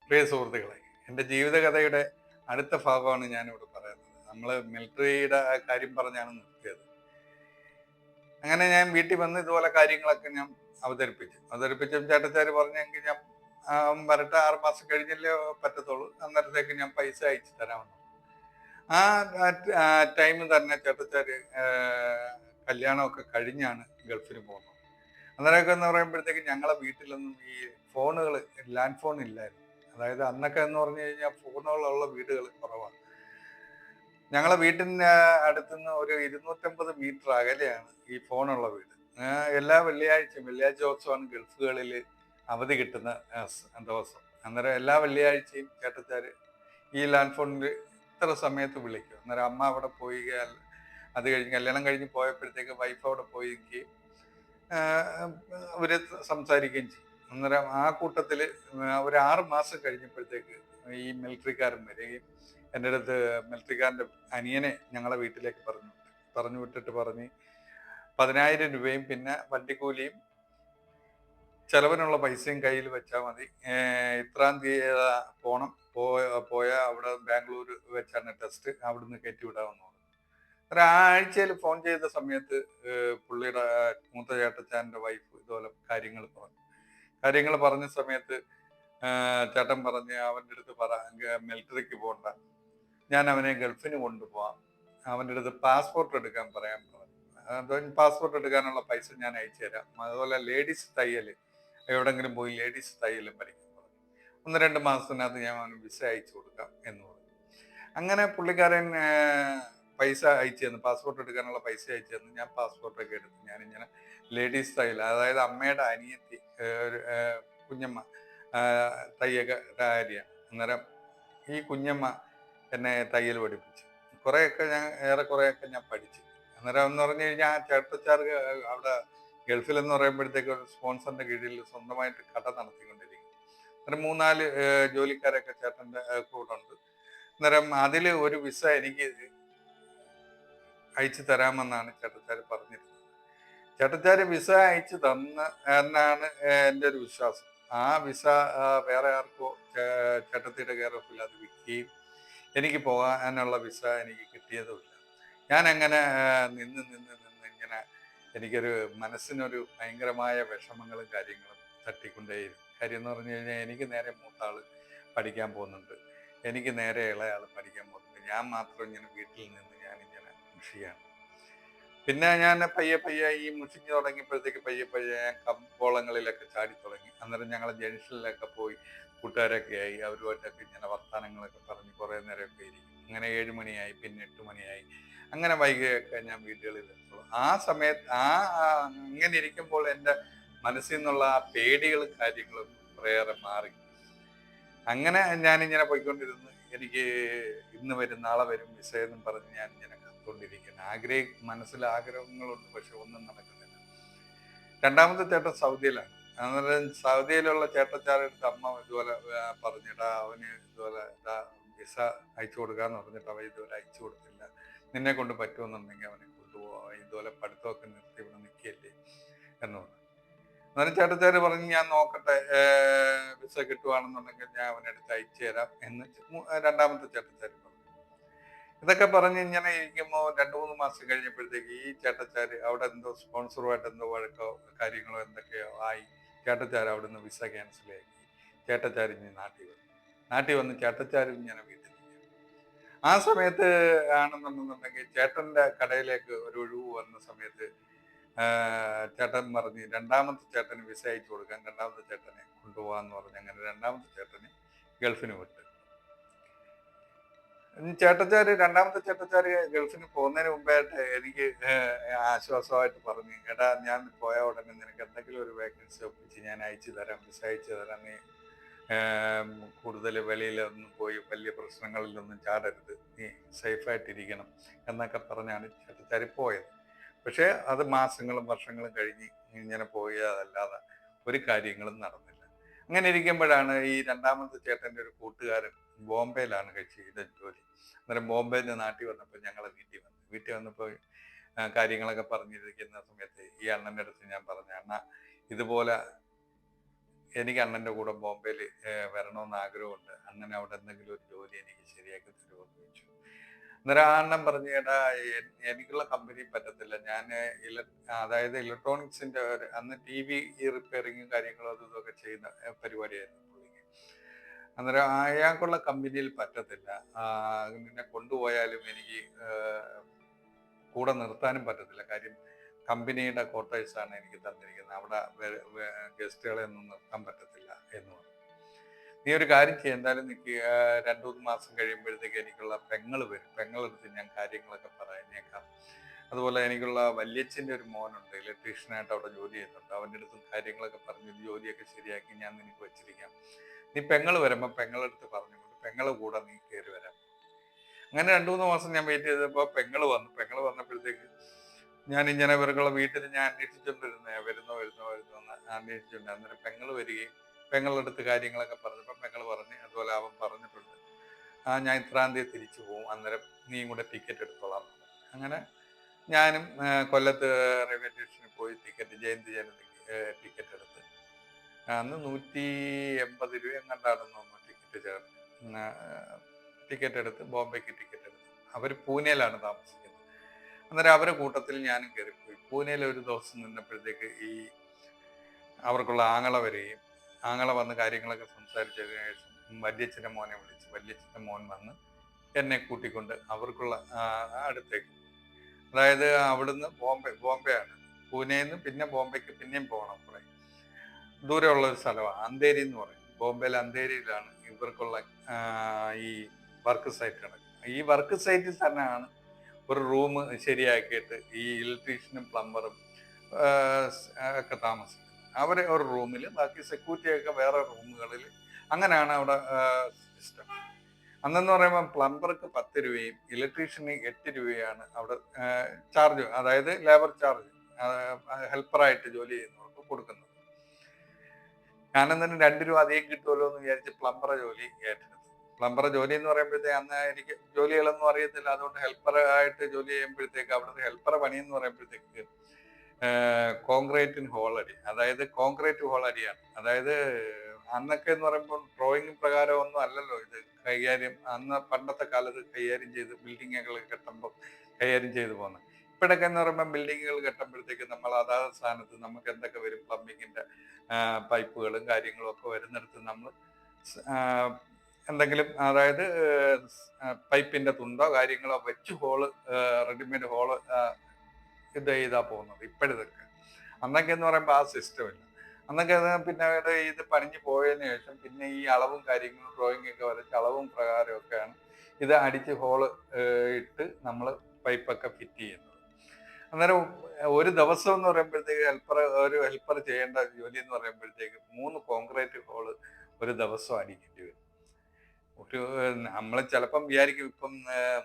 പ്രിയ സുഹൃത്തുക്കളെ, എൻ്റെ ജീവിതകഥയുടെ അടുത്ത ഭാഗമാണ് ഞാനിവിടെ പറയുന്നത്. നമ്മൾ മിലിറ്ററിയുടെ ആ കാര്യം പറഞ്ഞാണ് നിർത്തിയത്. അങ്ങനെ ഞാൻ വീട്ടിൽ വന്ന് ഇതുപോലെ കാര്യങ്ങളൊക്കെ ഞാൻ അവതരിപ്പിച്ചു ചേട്ടച്ചാര് പറഞ്ഞെങ്കിൽ ഞാൻ വരട്ടെ, 6 മാസം കഴിഞ്ഞല്ലേ പറ്റത്തുള്ളൂ, അന്നേരത്തേക്ക് ഞാൻ പൈസ അയച്ചു തരാമെന്ന്. ആ ടൈം തന്നെ ചേട്ടച്ചാര് കല്യാണമൊക്കെ കഴിഞ്ഞാണ് ഗൾഫിന് പോകുന്നത്. അന്നേരമൊക്കെ എന്ന് പറയുമ്പോഴത്തേക്ക് ഞങ്ങളെ വീട്ടിലൊന്നും ഈ ഫോണുകൾ, ലാൻഡ് ഫോൺ ഇല്ലായിരുന്നു. അതായത് അന്നൊക്കെ എന്ന് പറഞ്ഞു കഴിഞ്ഞാൽ ഫോണുകളുള്ള വീടുകൾ കുറവാണ്. ഞങ്ങളെ വീട്ടിൻ്റെ അടുത്തുനിന്ന് ഒരു 250 മീറ്റർ അകലെയാണ് ഈ ഫോണുള്ള വീട്. എല്ലാ വെള്ളിയാഴ്ച ദിവസമാണ് ഗൾഫുകളിൽ അവധി കിട്ടുന്ന ദിവസം. അന്നേരം എല്ലാ വെള്ളിയാഴ്ചയും ചേട്ടച്ചാര് ഈ ലാൻഡ് ഫോണിൽ ഇത്ര സമയത്ത് വിളിക്കും. അന്നേരം അമ്മ അവിടെ പോയി, അത് കഴിഞ്ഞ് കല്യാണം കഴിഞ്ഞ് പോയപ്പോഴത്തേക്ക് വൈഫ് അവിടെ പോയി അവര് സംസാരിക്കുകയും ചെയ്യും. അന്നേരം ആ കൂട്ടത്തിൽ ഒരു 6 മാസം കഴിഞ്ഞപ്പോഴത്തേക്ക് ഈ മിലിറ്ററിക്കാരൻ വരികയും എൻ്റെ അടുത്ത്, മിലിറ്ററിക്കാരൻ്റെ അനിയനെ ഞങ്ങളെ വീട്ടിലേക്ക് പറഞ്ഞു വിട്ടിട്ട് പറഞ്ഞ് 10,000 രൂപയും പിന്നെ വണ്ടിക്കൂലിയും ചെലവിനുള്ള പൈസയും കയ്യിൽ വെച്ചാൽ മതി, ഇത്രാം തീയതി പോണം, പോയാൽ അവിടെ ബാംഗ്ലൂർ വെച്ചാണ് ടെസ്റ്റ്, അവിടുന്ന് കയറ്റി വിടാമെന്ന് പറഞ്ഞു. ഒരാഴ്ചയിൽ ഫോൺ ചെയ്ത സമയത്ത് പുള്ളിയുടെ മൂത്ത ചേട്ടച്ചാൻ്റെ വൈഫ് ഇതുപോലെ കാര്യങ്ങൾ പറഞ്ഞ സമയത്ത് ചേട്ടൻ പറഞ്ഞ് അവൻ്റെ അടുത്ത് മിലിറ്ററിക്ക് പോകണ്ട, ഞാൻ അവനെ ഗൾഫിന് കൊണ്ടുപോവാം, അവൻ്റെ അടുത്ത് പാസ്പോർട്ട് എടുക്കാൻ പറയാൻ പറഞ്ഞു. പാസ്പോർട്ട് എടുക്കാനുള്ള പൈസ ഞാൻ അയച്ചു തരാം, അതുപോലെ ലേഡീസ് തയ്യൽ, എവിടെങ്കിലും പോയി ലേഡീസ് തയ്യലും പഠിക്കാൻ പറഞ്ഞു. 1-2 മാസത്തിനകത്ത് ഞാൻ അവന് വിസ അയച്ചു കൊടുക്കാം എന്ന് പറഞ്ഞു. അങ്ങനെ പുള്ളിക്കാരൻ പൈസ അയച്ചു തന്നു, പാസ്പോർട്ട് എടുക്കാനുള്ള പൈസ അയച്ചു തന്നു. ഞാൻ പാസ്പോർട്ടൊക്കെ എടുത്ത് ഞാനിങ്ങനെ ലേഡീസ് തയ്യൽ, അതായത് അമ്മയുടെ അനിയത്തി കുഞ്ഞമ്മ തയ്യക്കാരിയാണ്. അന്നേരം ഈ കുഞ്ഞമ്മ എന്നെ തയ്യൽ പഠിപ്പിച്ചു. ഏറെക്കുറെയൊക്കെ ഞാൻ പഠിച്ചു. അന്നേരം എന്ന് പറഞ്ഞു കഴിഞ്ഞാൽ ചേട്ടച്ചാർക്ക് അവിടെ ഗൾഫിലെന്ന് പറയുമ്പോഴത്തേക്ക് ഒരു സ്പോൺസറിന്റെ കീഴിൽ സ്വന്തമായിട്ട് കട നടത്തിക്കൊണ്ടിരിക്കും. അന്നേരം 3-4 ജോലിക്കാരൊക്കെ ചേട്ടൻ്റെ കൂടെ ഉണ്ട്. അന്നേരം അതിൽ ഒരു വിസ എനിക്ക് അയച്ചു തരാമെന്നാണ് ചേട്ടച്ചാര് പറഞ്ഞിരുന്നത്. ചേട്ടച്ചാര് വിസ അയച്ചു തന്ന എന്നാണ് എൻ്റെ ഒരു വിശ്വാസം. ആ വിസ വേറെ ആർക്കോ ചേട്ടത്തിയുടെ കെയർ ഓഫിൽ അത് വിൽക്കുകയും എനിക്ക് പോകാനുള്ള വിസ എനിക്ക് കിട്ടിയതുമില്ല. ഞാൻ അങ്ങനെ നിന്ന് ഇങ്ങനെ എനിക്കൊരു മനസ്സിനൊരു ഭയങ്കരമായ വിഷമങ്ങളും കാര്യങ്ങളും തട്ടിക്കൊണ്ടേയിരുന്നു. കാര്യം എന്ന് പറഞ്ഞു കഴിഞ്ഞാൽ എനിക്ക് നേരെ മൂത്താള് പഠിക്കാൻ പോകുന്നുണ്ട്, എനിക്ക് നേരെ ഇളയാൾ പഠിക്കാൻ പോകുന്നുണ്ട്, ഞാൻ മാത്രം ഇങ്ങനെ വീട്ടിൽ നിന്ന് ഞാനിങ്ങനെ മുഷിയാണ്. പിന്നെ ഞാൻ പയ്യെ ഈ മുഷിഞ്ഞ് തുടങ്ങിയപ്പോഴത്തേക്ക് പയ്യെ ഞാൻ കമ്പോളങ്ങളിലൊക്കെ ചാടി തുടങ്ങി. അന്നേരം ഞങ്ങൾ ജംഗ്ഷനിലൊക്കെ പോയി കൂട്ടുകാരൊക്കെ ആയി, അവരുമായിട്ടൊക്കെ ഇങ്ങനെ വർത്തമാനങ്ങളൊക്കെ പറഞ്ഞ് കുറേ നേരമൊക്കെ ഇരിക്കും. അങ്ങനെ 7 മണിയായി, പിന്നെ 8 മണിയായി. അങ്ങനെ വൈകിയൊക്കെ ഞാൻ വീടുകളിൽ എത്തുള്ളൂ. ആ സമയത്ത് അങ്ങനെ ഇരിക്കുമ്പോൾ എൻ്റെ മനസ്സിൽ നിന്നുള്ള ആ പേടികളും കാര്യങ്ങളും കുറേയേറെ മാറി. അങ്ങനെ ഞാനിങ്ങനെ പോയിക്കൊണ്ടിരുന്നു. എനിക്ക് ഇന്ന് വരും നാളെ വരും വിസ എന്നും പറഞ്ഞ് ഞാനിങ്ങനെ കാത്തുകൊണ്ടിരിക്കുന്നു. മനസ്സിൽ ആഗ്രഹങ്ങളുണ്ട്, പക്ഷെ ഒന്നും നടക്കുന്നില്ല. രണ്ടാമത്തെ ചേട്ടൻ സൗദിയിലാണ്. അന്നേരം സൗദിയിലുള്ള ചേട്ടച്ചാരെടുത്ത് അമ്മ ഇതുപോലെ പറഞ്ഞിട്ടാ അവന് ഇതുപോലെ വിസ അയച്ചു കൊടുക്കാന്ന് പറഞ്ഞിട്ട് അവ ഇതുപോലെ അയച്ചു കൊടുത്തില്ല, നിന്നെ കൊണ്ട് പറ്റുമെന്നുണ്ടെങ്കിൽ അവനെ കൊണ്ടുപോകാം, ഇതുപോലെ പഠിത്തമൊക്കെ നിർത്തി ഇവിടെ നിൽക്കുകയല്ലേ എന്ന് പറഞ്ഞു. അന്നേരം ചേട്ടച്ചാര് പറഞ്ഞ് ഞാൻ നോക്കട്ടെ, വിസ കിട്ടുവാണെന്നുണ്ടെങ്കിൽ ഞാൻ അവനെടുത്ത് അയച്ചു തരാം എന്ന് രണ്ടാമത്തെ ചേട്ടച്ചാര് പറഞ്ഞു. ഇതൊക്കെ പറഞ്ഞ് ഇങ്ങനെ ഇരിക്കുമ്പോൾ 2-3 മാസം കഴിഞ്ഞപ്പോഴത്തേക്ക് ഈ ചേട്ടച്ചാര് അവിടെ എന്തോ സ്പോൺസറുമായിട്ട് എന്തോ വഴക്കോ കാര്യങ്ങളോ എന്തൊക്കെയോ ആയി. ചേട്ടച്ചാര് അവിടുന്ന് വിസ ക്യാൻസലാക്കി. ചേട്ടച്ചാര് ഇനി നാട്ടിൽ വന്ന് ചേട്ടച്ചാരും ഇങ്ങനെ വീട്ടിൽ. ആ സമയത്ത് ആണെന്നുണ്ടെന്നുണ്ടെങ്കിൽ ചേട്ടൻ്റെ കടയിലേക്ക് ഒരു ഒഴിവ് വന്ന സമയത്ത് ചേട്ടൻ പറഞ്ഞ് രണ്ടാമത്തെ ചേട്ടന് വിസ അയച്ചു കൊടുക്കാൻ, രണ്ടാമത്തെ ചേട്ടനെ കൊണ്ടുപോകാന്ന് പറഞ്ഞ് അങ്ങനെ രണ്ടാമത്തെ ചേട്ടന് ഗൾഫിന് വിട്ടു. രണ്ടാമത്തെ ചേട്ടച്ചാര് ഗൾഫിന് പോകുന്നതിന് മുമ്പായിട്ട് എനിക്ക് ആശ്വാസമായിട്ട് പറഞ്ഞു, എടാ ഞാൻ പോയ ഉടനെ നിനക്ക് എന്തെങ്കിലും ഒരു വേക്കൻസി ഒപ്പിച്ച് ഞാൻ അയച്ചു തരാം, വിസ അയച്ചു തരാം, നീ കൂടുതൽ വെളിയിലൊന്നും പോയി വലിയ പ്രശ്നങ്ങളിലൊന്നും ചാടരുത്, നീ സേഫായിട്ടിരിക്കണം എന്നൊക്കെ പറഞ്ഞാണ് ചേട്ടച്ചാരി പോയത്. പക്ഷേ അത് മാസങ്ങളും വർഷങ്ങളും കഴിഞ്ഞ് ഇങ്ങനെ പോയതല്ലാതെ ഒരു കാര്യങ്ങളും നടന്നില്ല. അങ്ങനെ ഇരിക്കുമ്പോഴാണ് ഈ രണ്ടാമത്തെ ചേട്ടൻ്റെ ഒരു കൂട്ടുകാരൻ ബോംബെയിലാണ് ചെയ്ത ജോലി. അന്നേരം ബോംബെയിൽ നിന്ന് നാട്ടിൽ വന്നപ്പോൾ ഞങ്ങൾ വീട്ടിൽ വന്നപ്പോൾ കാര്യങ്ങളൊക്കെ പറഞ്ഞിരിക്കുന്ന സമയത്ത് ഈ അണ്ണൻ്റെ അടുത്ത് ഞാൻ പറഞ്ഞു, അണ്ണ ഇതുപോലെ എനിക്ക് അണ്ണൻ്റെ കൂടെ ബോംബെയിൽ വരണമെന്ന് ആഗ്രഹമുണ്ട്. അണ്ണൻ അവിടെ എന്തെങ്കിലും ഒരു ജോലി എനിക്ക് ശരിയാക്കി തരുമോ എന്ന് ചോദിച്ചു. അന്നേരം ആ അണ്ണൻ പറഞ്ഞു, ചേട്ടാ എനിക്കുള്ള കമ്പനി പറ്റത്തില്ല. ഞാൻ അതായത് ഇലക്ട്രോണിക്സിന്റെ അന്ന് ടി വി റിപ്പയറിങ്ങും കാര്യങ്ങളും അതും ഇതൊക്കെ ചെയ്യുന്ന പരിപാടിയായിരുന്നു പുള്ളിക്ക്. അന്നേരം അയാൾക്കുള്ള കമ്പനിയിൽ പറ്റത്തില്ല. നിന്നെ കൊണ്ടുപോയാലും എനിക്ക് കൂടെ നിർത്താനും പറ്റത്തില്ല. കാര്യം കമ്പനിയുടെ ക്വാർട്ടേഴ്സാണ് എനിക്ക് തന്നിരിക്കുന്നത്. അവിടെ ഗസ്റ്റുകളെ ഒന്നും നിർത്താൻ പറ്റത്തില്ല എന്ന് പറഞ്ഞു. നീ ഒരു കാര്യം ചെയ്യും, എന്തായാലും നിനക്ക് 2-3 മാസം കഴിയുമ്പോഴത്തേക്ക് എനിക്കുള്ള പെങ്ങൾ വരും. പെങ്ങളെടുത്ത് ഞാൻ കാര്യങ്ങളൊക്കെ പറഞ്ഞേക്കാം. അതുപോലെ എനിക്കുള്ള വല്യച്ഛൻ്റെ ഒരു മോനുണ്ട്, ഇലക്ട്രീഷ്യനായിട്ട് അവിടെ ജോലി ചെയ്യുന്നുണ്ട്. അവൻ്റെ അടുത്തും കാര്യങ്ങളൊക്കെ പറഞ്ഞ് ജോലിയൊക്കെ ശരിയാക്കി ഞാൻ നിനക്ക് വെച്ചിരിക്കാം. നീ പെങ്ങൾ വരുമ്പോൾ പെങ്ങളെടുത്ത് പറഞ്ഞുകൊണ്ട് പെങ്ങളെ കൂടെ നീ കയറി വരാം. അങ്ങനെ 2-3 മാസം ഞാൻ വെയിറ്റ് ചെയ്തപ്പോൾ പെങ്ങൾ വന്നു. പെങ്ങൾ വന്നപ്പോഴത്തേക്ക് ഞാൻ ഇങ്ങനെ ഇവർക്കുള്ള വീട്ടിൽ ഞാൻ അന്വേഷിച്ചുകൊണ്ടിരുന്നേ, വരുന്നോ എന്ന് അന്വേഷിച്ചുകൊണ്ട്. അന്നേരം പെങ്ങൾ വരികയും പെങ്ങളുടെ അടുത്ത് കാര്യങ്ങളൊക്കെ പറഞ്ഞപ്പോൾ പെങ്ങൾ പറഞ്ഞ്, അതുപോലെ അവൻ പറഞ്ഞിട്ടുണ്ട്, ഞാൻ ഇത്രാം തീയതി തിരിച്ചു പോകും, അന്നേരം നീയും കൂടെ ടിക്കറ്റ് എടുത്തോളാം. അങ്ങനെ ഞാനും കൊല്ലത്ത് റെയിൽവേ സ്റ്റേഷനിൽ പോയി ജയന്തി ടിക്കറ്റ് എടുത്ത്. അന്ന് 180 രൂപ എങ്ങാണ്ടാണെന്ന് തോന്നുന്നു ടിക്കറ്റ് എടുത്ത് ബോംബെക്ക് ടിക്കറ്റ് എടുത്ത്. അവർ പൂനെയിലാണ് താമസിക്കുന്നത്. അന്നേരം അവരുടെ കൂട്ടത്തിൽ ഞാനും കയറിപ്പോയി. പൂനെയിൽ ഒരു ദിവസം നിന്നപ്പോഴത്തേക്ക് ഈ അവർക്കുള്ള ആങ്ങള വരികയും, ആങ്ങള വന്ന് കാര്യങ്ങളൊക്കെ സംസാരിച്ചതിന് ശേഷം വല്യച്ഛൻ്റെ മോനെ വിളിച്ച് വല്യച്ഛൻ്റെ മോൻ വന്ന് എന്നെ കൂട്ടിക്കൊണ്ട് അവർക്കുള്ള അടുത്തേക്ക്, അതായത് അവിടുന്ന് ബോംബെ ആണ്, പൂനെയിൽ നിന്ന് പിന്നെ ബോംബെക്ക് പിന്നെയും പോകണം. കുറേ ദൂരമുള്ള ഒരു സ്ഥലമാണ്, അന്തേരി എന്ന് പറയും. ബോംബെയിലെ അന്തേരിയിലാണ് ഇവർക്കുള്ള ഈ വർക്ക് സൈറ്റ് നടക്കുന്നത്. ഈ വർക്ക് സൈറ്റിൽ തന്നെയാണ് ഒരു റൂം ശരിയാക്കിയിട്ട് ഈ ഇലക്ട്രീഷ്യനും പ്ലംബറും ഒക്കെ താമസിക്കുന്നത്. അവരെ ഒരു റൂമിൽ, ബാക്കി സെക്യൂരിറ്റിയൊക്കെ വേറെ റൂമുകളിൽ. അങ്ങനെയാണ് അവിടെ സിസ്റ്റം. അന്നെന്ന് പറയുമ്പോൾ പ്ലംബർക്ക് 10 രൂപയും ഇലക്ട്രീഷ്യന് 8 രൂപയാണ് അവിടെ ചാർജ്, അതായത് ലേബർ ചാർജ് ഹെൽപ്പറായിട്ട് ജോലി ചെയ്യുന്നവർക്ക് കൊടുക്കുന്നത്. ഞാനെന്തിനും 2 രൂപ അധികം കിട്ടുമല്ലോ എന്ന് വിചാരിച്ച് പ്ലംബറെ ജോലി ഏറ്റെടുത്തു. പ്ലംബറെ ജോലി എന്ന് പറയുമ്പോഴത്തേക്ക് അന്ന് എനിക്ക് ജോലികളൊന്നും അറിയത്തില്ല. അതുകൊണ്ട് ഹെൽപ്പറായിട്ട് ജോലി ചെയ്യുമ്പോഴത്തേക്ക് അവിടുത്തെ ഹെൽപ്പറെ പണി എന്ന് പറയുമ്പോഴത്തേക്ക് കോൺക്രീറ്റിന് ഹോളടി, അതായത് കോൺക്രീറ്റ് ഹോളടിയാണ്. അതായത് അന്നൊക്കെ എന്ന് പറയുമ്പോൾ ഡ്രോയിങ് പ്രകാരം ഒന്നും അല്ലല്ലോ ഇത് കൈകാര്യം. അന്ന് പണ്ടത്തെ കാലത്ത് കൈകാര്യം ചെയ്ത് ബിൽഡിങ്ങുകൾ കെട്ടുമ്പോൾ കൈകാര്യം ചെയ്തു പോകുന്നത്. ഇപ്പോഴൊക്കെ എന്ന് പറയുമ്പോൾ ബിൽഡിങ്ങുകൾ കെട്ടുമ്പോഴത്തേക്ക് നമ്മൾ അതാത് സ്ഥാനത്ത് നമുക്ക് എന്തൊക്കെ വരും, പ്ലംബിങ്ങിന്റെ പൈപ്പുകളും കാര്യങ്ങളും ഒക്കെ വരുന്നിടത്ത് നമ്മൾ എന്തെങ്കിലും, അതായത് പൈപ്പിന്റെ തുണ്ടോ കാര്യങ്ങളോ വെച്ച് ഹോള്, റെഡിമെയ്ഡ് ഹോള് ഇത് ചെയ്താ പോകുന്നത് ഇപ്പോഴതൊക്കെ. അന്നൊക്കെ എന്ന് പറയുമ്പോൾ ആ സിസ്റ്റം ഇല്ല. അന്നൊക്കെ പിന്നീട് ഇത് പണിഞ്ഞു പോയതിനു ശേഷം പിന്നെ ഈ അളവും കാര്യങ്ങളും ഡ്രോയിങ് ഒക്കെ വരച്ച് അളവും പ്രകാരമൊക്കെയാണ് ഇത് അടിച്ച് ഹോള് ഇട്ട് നമ്മൾ പൈപ്പൊക്കെ ഫിറ്റ് ചെയ്യുന്നത്. അന്നേരം ഒരു ദിവസം എന്ന് പറയുമ്പോഴത്തേക്ക് ഒരു ഹെൽപ്പർ ചെയ്യേണ്ട ജോലി എന്ന് പറയുമ്പോഴത്തേക്ക് 3 കോൺക്രീറ്റ് ഹോള് ഒരു ദിവസം അടിക്കേണ്ടി വരും. ഒരു നമ്മൾ ചിലപ്പം വിചാരിക്കും ഇപ്പം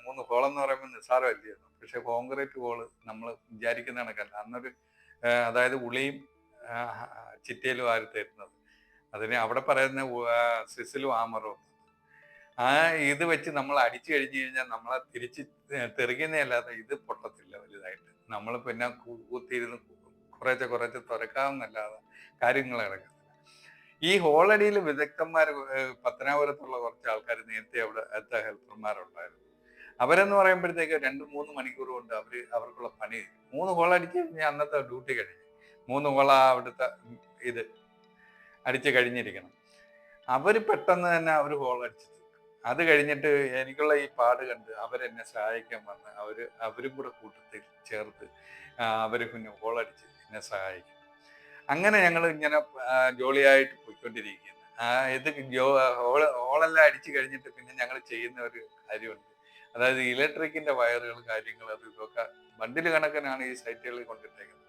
3 ഹോളെന്ന് പറയുമ്പോൾ നിസ്സാരമല്ലായിരുന്നു. പക്ഷെ കോൺക്രീറ്റ് ഹോള് നമ്മൾ വിചാരിക്കുന്ന കണക്കല്ല. അന്നൊരു അതായത് ഉളിയും ചിറ്റയിലും ആര് തരുന്നത്, അതിന് അവിടെ പറയുന്ന സിസിലും ആമറും. ഇത് വെച്ച് നമ്മൾ അടിച്ചു കഴിഞ്ഞു കഴിഞ്ഞാൽ നമ്മളെ തിരിച്ച് തെറിക്കുന്നതല്ലാതെ ഇത് പൊട്ടത്തില്ല വലുതായിട്ട്. നമ്മൾ പിന്നെ കുത്തിയിരുന്ന് കുറേശ്ശെ തുറക്കാമെന്നല്ലാതെ കാര്യങ്ങൾ നടക്കത്തില്ല. ഈ ഹോളടിയിൽ വിദഗ്ധന്മാർ പത്തനാപുരത്തുള്ള കുറച്ച് ആൾക്കാർ നേരത്തെ അവിടെ ഹെൽപ്പർമാരുണ്ടായിരുന്നു. അവരെന്ന് പറയുമ്പോഴത്തേക്ക് 2-3 മണിക്കൂർ കൊണ്ട് അവർക്കുള്ള പണി 3 ഹോൾ അടിച്ച് കഴിഞ്ഞാൽ അന്നത്തെ ഡ്യൂട്ടി കഴിഞ്ഞു. 3 ഹോള അവിടുത്തെ ഇത് അടിച്ച് കഴിഞ്ഞിരിക്കണം. അവർ പെട്ടെന്ന് തന്നെ അവർ ഹോൾ അടിച്ചു. അത് കഴിഞ്ഞിട്ട് എനിക്കുള്ള ഈ പാട് കണ്ട് അവരെന്നെ സഹായിക്കാൻ വന്ന് അവരും കൂടെ കൂട്ടത്തിൽ ചേർത്ത് അവർ പിന്നെ ഹോൾ അടിച്ച് എന്നെ സഹായിക്കും. അങ്ങനെ ഞങ്ങൾ ഇങ്ങനെ ജോളിയായിട്ട് പോയിക്കൊണ്ടിരിക്കുന്നു. ഇത് ഹോളെല്ലാം അടിച്ചു കഴിഞ്ഞിട്ട് പിന്നെ ഞങ്ങൾ ചെയ്യുന്ന ഒരു കാര്യമുണ്ട്. അതായത് ഇലക്ട്രിക്കിന്റെ വയറുകൾ കാര്യങ്ങൾ അത് ഇതൊക്കെ ബണ്ടിൽ കണക്കിനാണ് ഈ സൈറ്റുകളിൽ കൊണ്ടിട്ടേക്കുന്നത്.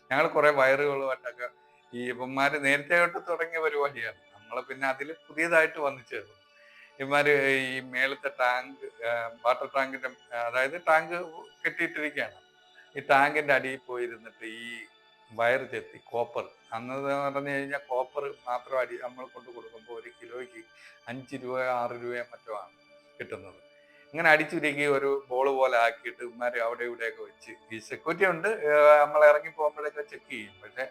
ഞങ്ങൾ കുറെ വയറുകളുമായിട്ടൊക്കെ ഈ ഇവന്മാര് നേരത്തെ തൊട്ട് തുടങ്ങിയ പരിപാടിയാണ്. നമ്മൾ പിന്നെ അതിൽ പുതിയതായിട്ട് വന്നു ചേർന്നു. ഇവന്മാര് ഈ മേളത്തെ ടാങ്ക്, വാട്ടർ ടാങ്കിന്റെ, അതായത് ടാങ്ക് കെട്ടിയിട്ടിരിക്കുകയാണ്. ഈ ടാങ്കിന്റെ അടിയിൽ പോയിരുന്നിട്ട് ഈ വയർ ചെത്തി കോപ്പർ, അന്ന് പറഞ്ഞു കഴിഞ്ഞാൽ കോപ്പർ മാത്രം നമ്മൾ കൊണ്ട് കൊടുക്കുമ്പോൾ 1 കിലോയ്ക്ക് 5 രൂപ 6 രൂപയോ മറ്റോ ആണ് കിട്ടുന്നത്. ഇങ്ങനെ അടിച്ചുരുക്കി ഒരു ബോൾ പോലെ ആക്കിയിട്ട് ഇവന്മാർ അവിടെ ഇവിടെയൊക്കെ വെച്ച്, ഈ സെക്യൂരിറ്റി ഉണ്ട്, നമ്മൾ ഇറങ്ങി പോകുമ്പോഴൊക്കെ ചെക്ക് ചെയ്യും. പക്ഷെ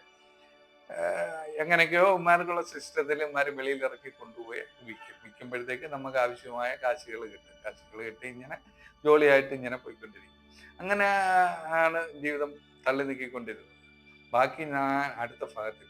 എങ്ങനെയൊക്കെയോ ഉമ്മാർക്കുള്ള സിസ്റ്റത്തിൽ ഉമ്മാർ വെളിയിൽ ഇറക്കി കൊണ്ടുപോയി വിൽക്കുമ്പോഴത്തേക്ക് നമുക്ക് ആവശ്യമായ കാശുകൾ കിട്ടി ഇങ്ങനെ ജോലിയായിട്ട് ഇങ്ങനെ പോയിക്കൊണ്ടിരിക്കും. അങ്ങനെ ആണ് ജീവിതം തള്ളി നീക്കിക്കൊണ്ടിരുന്നത്. ബാക്കി ഞാൻ അടുത്ത ഭാഗത്തിൽ